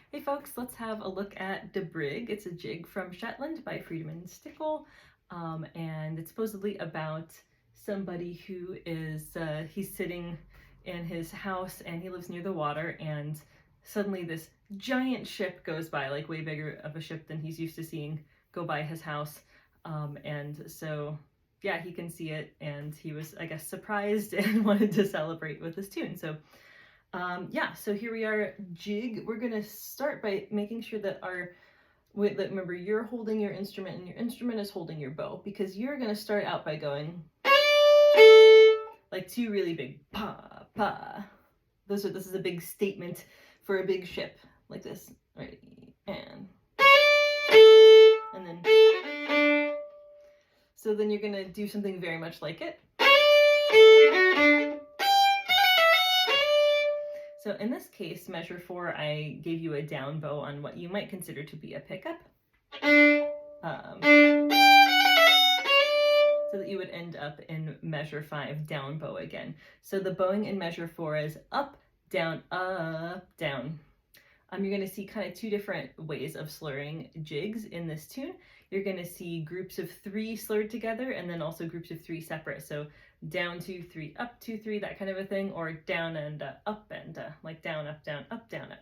Hey folks, let's have a look at Da Brig. It's a jig from Shetland by Friedemann Stickle, and it's supposedly about somebody who is, he's sitting in his house and he lives near the water, and suddenly this giant ship goes by, like way bigger of a ship than he's used to seeing go by his house, and so yeah, he can see it, and he was, I guess, surprised and wanted to celebrate with this tune. So yeah, so here we are, jig. We're gonna start by making sure that remember, you're holding your instrument and your instrument is holding your bow, because you're gonna start out by going like two really big pa pa. This is a big statement for a big ship, like this. Ready, and then so then you're gonna do something very much like it. So in this case, measure 4, I gave you a down bow on what you might consider to be a pickup. So that you would end up in measure 5, down bow again. So the bowing in measure 4 is up, down, down. You're going to see kind of two different ways of slurring jigs in this tune. You're going to see groups of 3 slurred together, and then also groups of 3 separate. So down 2, 3, up 2, 3, that kind of a thing, or down and up and like down, up, down, up, down, up.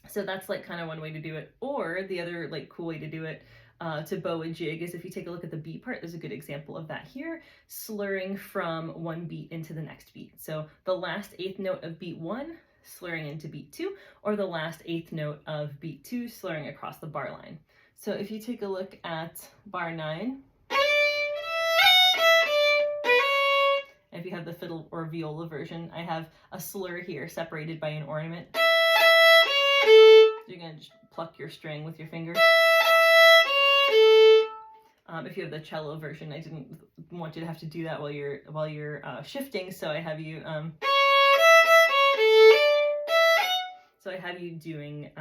So that's like kind of one way to do it. Or the other like cool way to do it to bow a jig is if you take a look at the beat part. There's a good example of that here, slurring from one beat into the next beat. So the last 8th note of beat 1 slurring into beat 2, or the last 8th note of beat 2 slurring across the bar line. So if you take a look at bar 9, and if you have the fiddle or viola version, I have a slur here separated by an ornament. You're going to just pluck your string with your finger. If you have the cello version, I didn't want you to have to do that while you're shifting, so I have you doing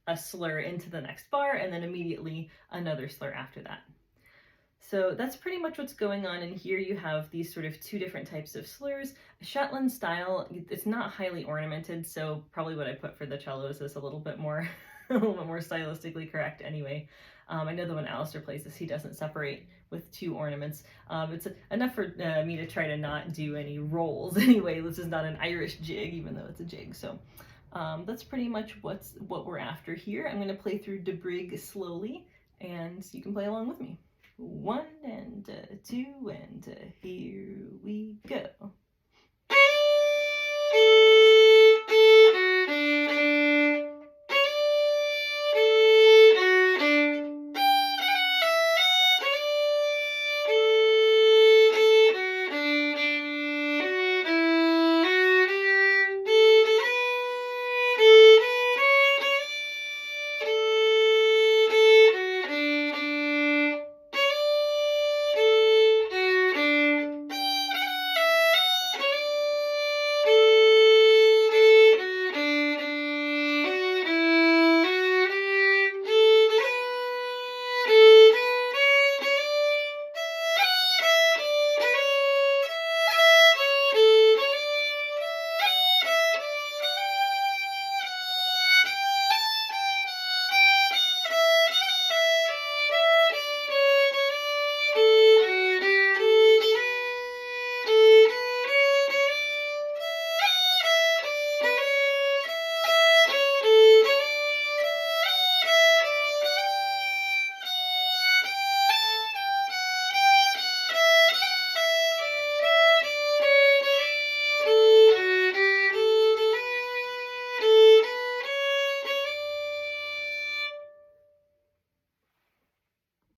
a slur into the next bar, and then immediately another slur after that. So that's pretty much what's going on. And here you have these sort of 2 different types of slurs. Shetland style, it's not highly ornamented, so probably what I put for the cellos is a little bit more stylistically correct anyway. I know that when Alistair plays this, he doesn't separate with 2 ornaments. It's enough for me to try to not do any rolls anyway. This is not an Irish jig, even though it's a jig. So that's pretty much what we're after here. I'm going to play through Da Brig slowly, and you can play along with me. 1 and 2 and here we go.